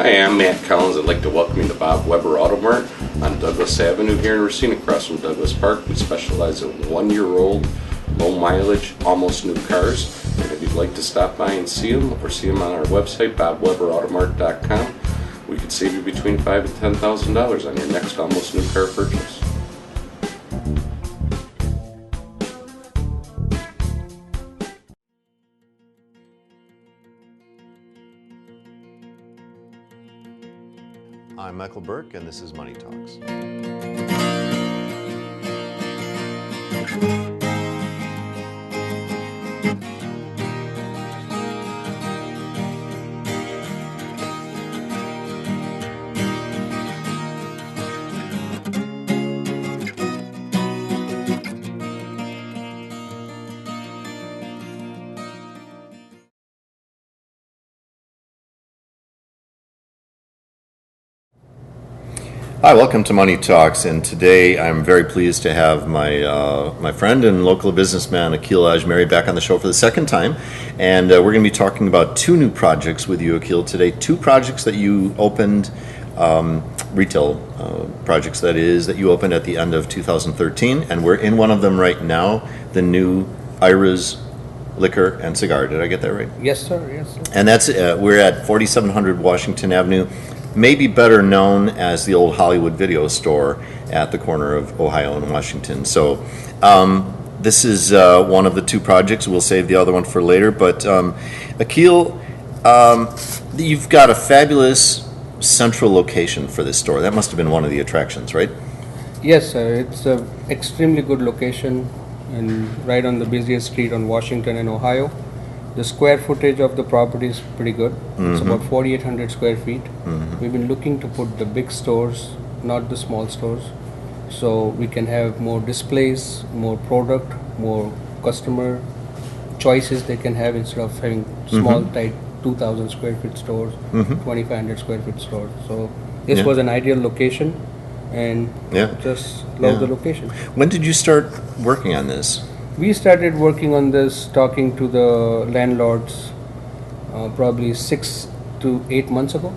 Hi, I'm Matt Collins. I'd like to welcome you to Bob Weber Auto Mart on Douglas Avenue here in Racine, across from Douglas Park. We specialize in 1-year-old, low mileage, almost new cars. And if you'd like to stop by and see them, or see them on our website, bobweberautomart.com, we could save you between $5,000 and $10,000 on your next almost new car purchase. I'm Michael Burke, and this is Money Talks. Hi, welcome to Money Talks, and today I'm very pleased to have my friend and local businessman Akil Ajmeri back on the show for the second time, and we're going to be talking about two new projects with you, Akil, today. Two projects that you opened, retail projects that you opened at the end of 2013, and we're in one of them right now, the new Ayras liquor and cigar. Did I get that right? Yes, sir. Yes, sir. And that's we're at 4700 Washington Avenue. Maybe better known as the old Hollywood video store at the corner of Ohio and Washington. So this is one of the two projects. We'll save the other one for later. But Akil, you've got a fabulous central location for this store. That must have been one of the attractions, right? Yes, sir. It's an extremely good location and right on the busiest street on Washington and Ohio. The square footage of the property is pretty good. It's about 4,800 square feet. We've been looking to put the big stores, not the small stores, so we can have more displays, more product, more customer choices they can have instead of having small, tight 2,000 square feet stores, 2,500 square feet stores. So this was an ideal location, and just love the location. When did you start working on this? We started working on this, talking to the landlords probably 6 to 8 months ago.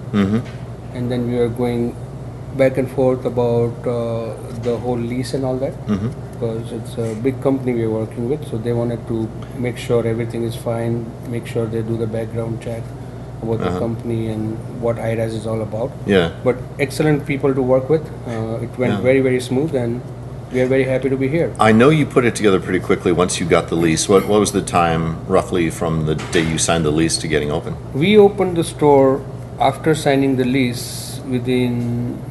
And then we were going back and forth about the whole lease and all that, because it's a big company we are working with, so they wanted to make sure everything is fine, make sure they do the background check about the company and what Ayras is all about. But excellent people to work with. It went very, very smooth, and we are very happy to be here. I know you put it together pretty quickly once you got the lease. What was the time roughly from the day you signed the lease to getting open? We opened the store after signing the lease within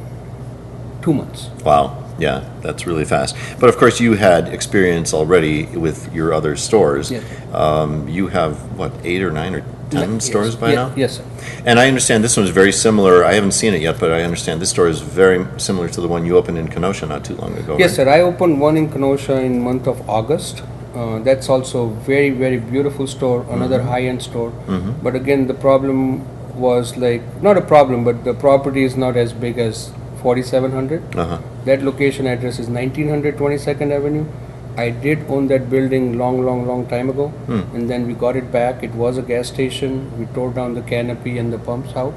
2 months. Wow. Yeah, that's really fast. But of course, you had experience already with your other stores. Yes. You have, what, 8 or 9 or 10 stores by now? Yes, sir. And I understand this one's very similar. I haven't seen it yet, but I understand this store is very similar to the one you opened in Kenosha not too long ago. Yes, right? sir. I opened one in Kenosha in month of August. That's also very, very beautiful store, another high-end store. But again, the problem was not a problem, but the property is not as big as 4700. That location address is 1900 22nd Avenue. I did own that building long time ago, and then we got it back. It was a gas station. We tore down the canopy and the pumps out,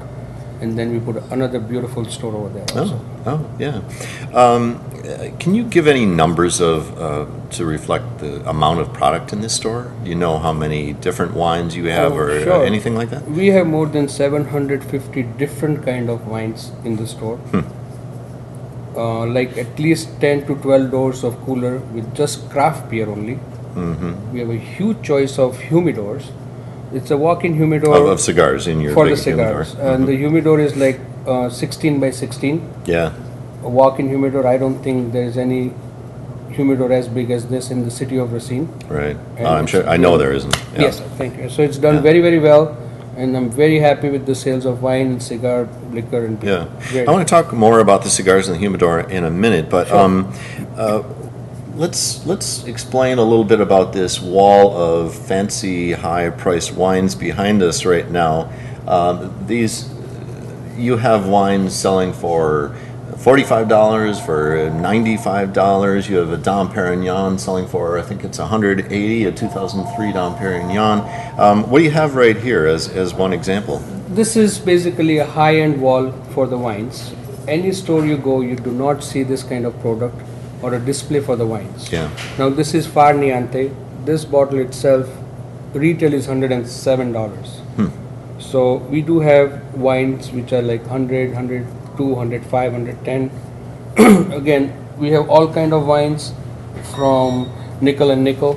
and then we put another beautiful store over there also. Can you give any numbers to reflect the amount of product in this store? Do you know how many different wines you have or anything like that? We have more than 750 different kind of wines in the store. Like at least 10 to 12 doors of cooler with just craft beer only. We have a huge choice of humidors. It's a walk-in humidor of cigars in your for big the cigars, humidor. And the humidor is like 16 by 16. Yeah. A walk-in humidor. I don't think there is any humidor as big as this in the city of Racine. Right. I'm sure. I know there isn't. Yeah. Yes, sir. Thank you. So it's done very, very well. And I'm very happy with the sales of wine and cigar, liquor, and beer. I want to talk more about the cigars and the humidor in a minute, but let's explain a little bit about this wall of fancy, high-priced wines behind us right now. You have wines selling for $45, for $95. You have a Dom Perignon selling for, I think it's $180, a 2003 Dom Perignon. What do you have right here as one example? This is basically a high-end wall for the wines. Any store you go, you do not see this kind of product or a display for the wines. Yeah. Now this is Far Niente. This bottle itself, retail is $107. So we do have wines which are like 100, 102, 105, 110. Again, we have all kind of wines from nickel and nickel,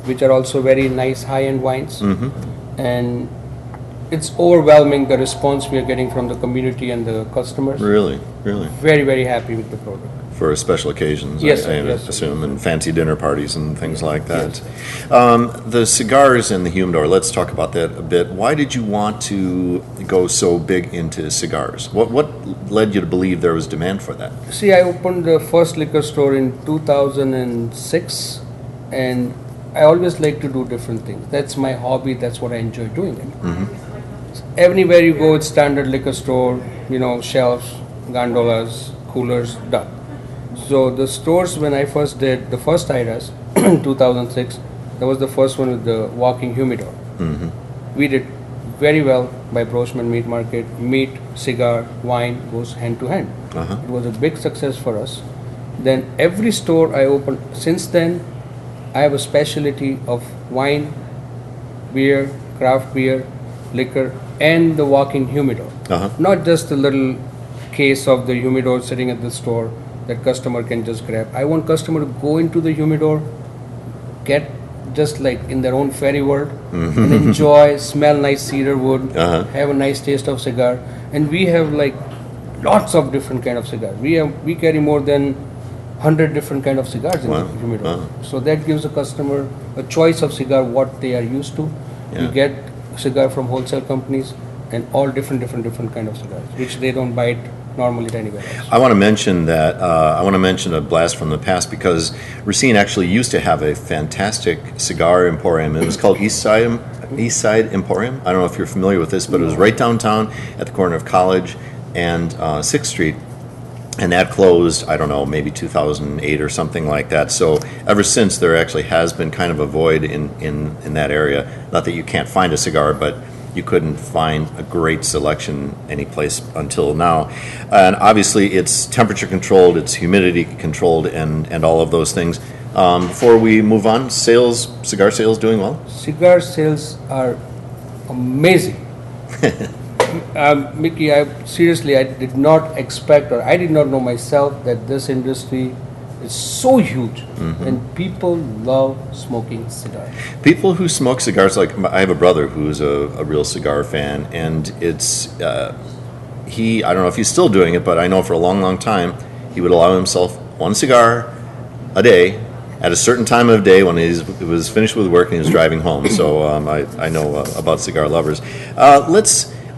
which are also very nice high-end wines. And it's overwhelming the response we are getting from the community and the customers. Really? Very, very happy with the product. For special occasions, Yes, I sir, yes, sir. assume, and fancy dinner parties and things like that. The cigars and the humidor, let's talk about that a bit. Why did you want to go so big into cigars? What led you to believe there was demand for that? See, I opened the first liquor store in 2006, and I always like to do different things. That's my hobby, that's what I enjoy doing it. Everywhere you go, it's standard liquor store, shelves, gondolas, coolers, done. So the stores, when I first did the first Ayras in 2006, that was the first one with the walking humidor. We did very well by Brochman Meat Market. Meat, cigar, wine goes hand to hand. It was a big success for us. Then every store I opened since then, I have a specialty of wine, beer, craft beer, liquor, and the walking humidor. Not just a little case of the humidor sitting at the store that customer can just grab. I want customer to go into the humidor, get just like in their own fairy world, and enjoy, smell nice cedar wood, have a nice taste of cigar. And we have like lots of different kind of cigars. We carry more than 100 different kind of cigars in the humidor. So that gives the customer a choice of cigar what they are used to. You get cigar from wholesale companies and all different kind of cigars, which they don't buy it normally anywhere else. I want to mention that. I want to mention a blast from the past because Racine actually used to have a fantastic cigar emporium. It was called East Side Emporium. I don't know if you're familiar with this, but it was right downtown at the corner of College and 6th Street. And that closed, I don't know, maybe 2008 or something like that. So ever since, there actually has been kind of a void in that area. Not that you can't find a cigar, but you couldn't find a great selection anyplace until now. And obviously, it's temperature controlled, it's humidity controlled, and all of those things. Before we move on, cigar sales doing well? Cigar sales are amazing. Mickey, I did not expect, or I did not know myself that this industry is so huge, and people love smoking cigars. People who smoke cigars, like I have a brother who's a real cigar fan, and it's I don't know if he's still doing it, but I know for a long time he would allow himself one cigar a day at a certain time of day when he was finished with work and he was driving home. So I know about cigar lovers.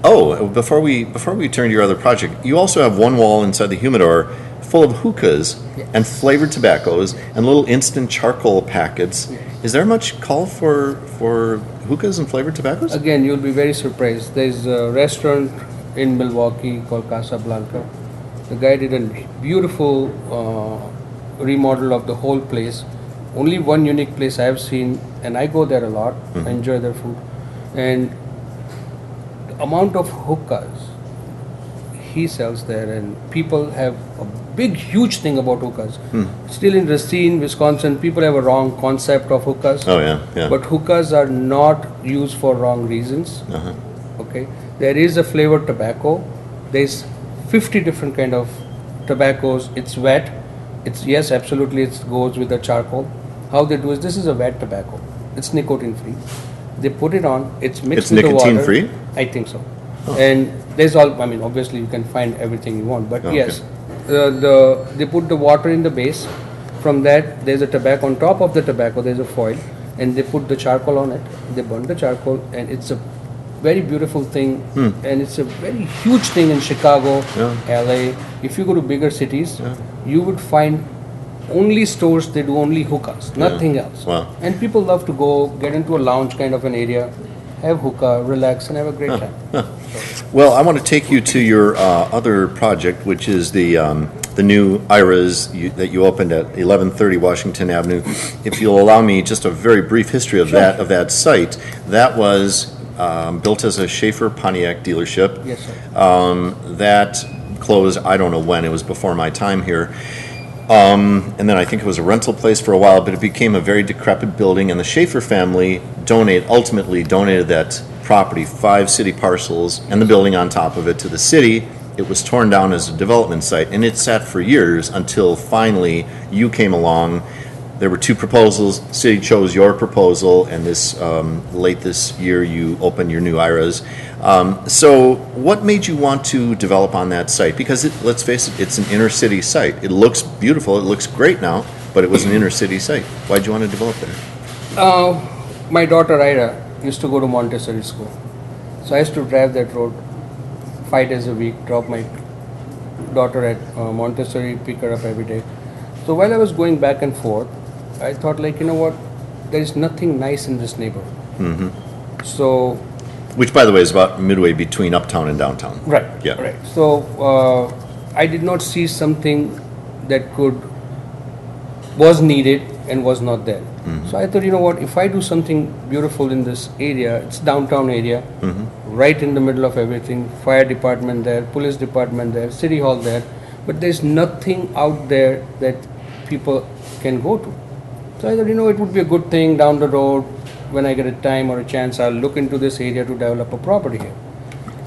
Before we turn to your other project, you also have one wall inside the humidor full of hookahs and flavored tobaccos and little instant charcoal packets. Is there much call for hookahs and flavored tobaccos? Again, you'll be very surprised. There's a restaurant in Milwaukee called Casablanca. The guy did a beautiful remodel of the whole place. Only one unique place I've seen, and I go there a lot. I enjoy their food. And amount of hookahs he sells there, and people have a big huge thing about hookahs. Still in Racine, Wisconsin, people have a wrong concept of hookahs. Oh yeah. But hookahs are not used for wrong reasons. Okay, there is a flavored tobacco. There's 50 different kind of tobaccos. It's wet. Yes, absolutely, it goes with the charcoal. How they do is, this is a wet tobacco. It's nicotine free. They put it on. It's mixed with the water. It's nicotine free? I think so. And there's obviously you can find everything you want. But yes, they put the water in the base. From that, there's a tobacco. On top of the tobacco, there's a foil. And they put the charcoal on it. They burn the charcoal. And it's a very beautiful thing. And it's a very huge thing in Chicago, LA. If you go to bigger cities, you would find only stores, they do only hookahs, nothing else. Wow. And people love to go get into a lounge kind of an area, have hookah, relax, and have a great time. Well, I want to take you to your other project, which is the new Ayras that you opened at 1130 Washington Avenue. If you'll allow me just a very brief history of that site, that was built as a Schaefer Pontiac dealership. Yes, sir. That closed, I don't know when, it was before my time here. And then I think it was a rental place for a while, but it became a very decrepit building, and the Schaefer family ultimately donated that property, 5 city parcels, and the building on top of it to the city. It was torn down as a development site, and it sat for years until finally you came along. There were 2 proposals. The city chose your proposal, and late this year you opened your new Ayras. So what made you want to develop on that site? Because let's face it, it's an inner city site. It looks beautiful. It looks great now, but it was an inner city site. Why did you want to develop there? My daughter Ayra used to go to Montessori school. So I used to drive that road 5 days a week, drop my daughter at Montessori, pick her up every day. So while I was going back and forth, I thought, like, you know what, there is nothing nice in this neighborhood. Mm-hmm. So, which, by the way, is about midway between uptown and downtown. Right. Yeah. Right. So I did not see something that was needed and was not there. Mm-hmm. So I thought, you know what, if I do something beautiful in this area, it's downtown area, mm-hmm. right in the middle of everything, fire department there, police department there, city hall there, but there's nothing out there that people can go to. So I thought, you know, it would be a good thing down the road, when I get a time or a chance, I'll look into this area to develop a property here.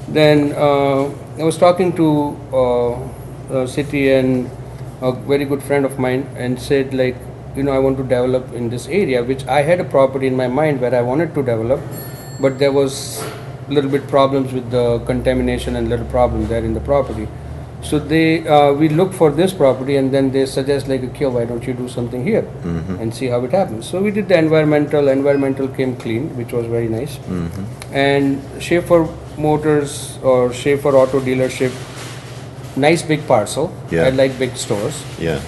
Then I was talking to a city and a very good friend of mine, and said, like, you know, I want to develop in this area, which I had a property in my mind where I wanted to develop, but there was a little bit problems with the contamination and little problem there in the property. So we look for this property, and then they suggest, like, Akil, why don't you do something here, mm-hmm. and see how it happens. So we did the environmental came clean, which was very nice. Mm-hmm. And Schaefer Motors or Schaefer Auto Dealership, nice big parcel. Yeah. I like big stores. Yeah.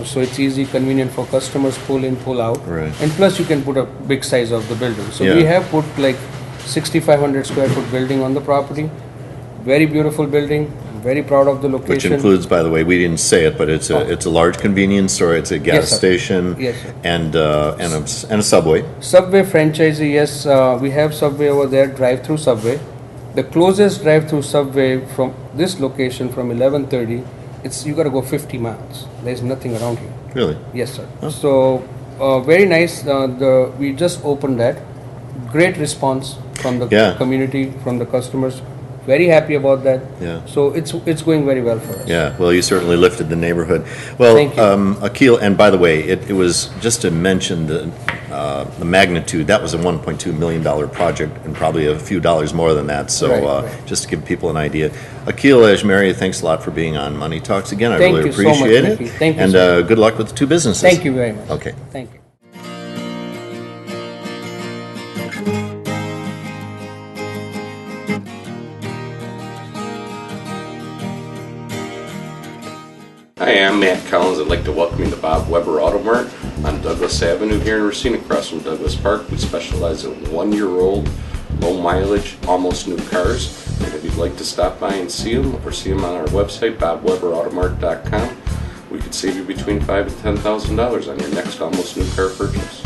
So it's easy, convenient for customers, pull in, pull out. Right. And plus you can put a big size of the building. So yeah. we have put like 6,500 square foot building on the property. Very beautiful building. Very proud of the location. Which includes, by the way, we didn't say it, but it's a large convenience store. It's a gas yes, station. Yes, sir. And a Subway. Subway franchisee, yes. We have Subway over there, drive-through Subway. The closest drive-through Subway from this location from 11:30, you got to go 50 miles. There's nothing around here. Really? Yes, sir. Oh. So very nice. We just opened that. Great response from the community, from the customers. Very happy about that. Yeah. So it's going very well for us. Yeah. Well, you certainly lifted the neighborhood. Well, thank you. Akil, and by the way, it was just to mention the magnitude. That was a $1.2 million project, and probably a few dollars more than that. So right. Just to give people an idea. Akil Ajmeri, thanks a lot for being on Money Talks again. I Thank really you appreciate so much, it. Mickey. Thank you. And so much. Good luck with the 2 businesses. Thank you very much. Okay. Thank you. Hi, I'm Matt Collins. I'd like to welcome you to Bob Weber Auto Mart on Douglas Avenue here in Racine, across from Douglas Park. We specialize in 1-year-old, low mileage, almost new cars. And if you'd like to stop by and see them, or see them on our website, bobweberautomart.com, we could save you between $5,000 and $10,000 on your next almost new car purchase.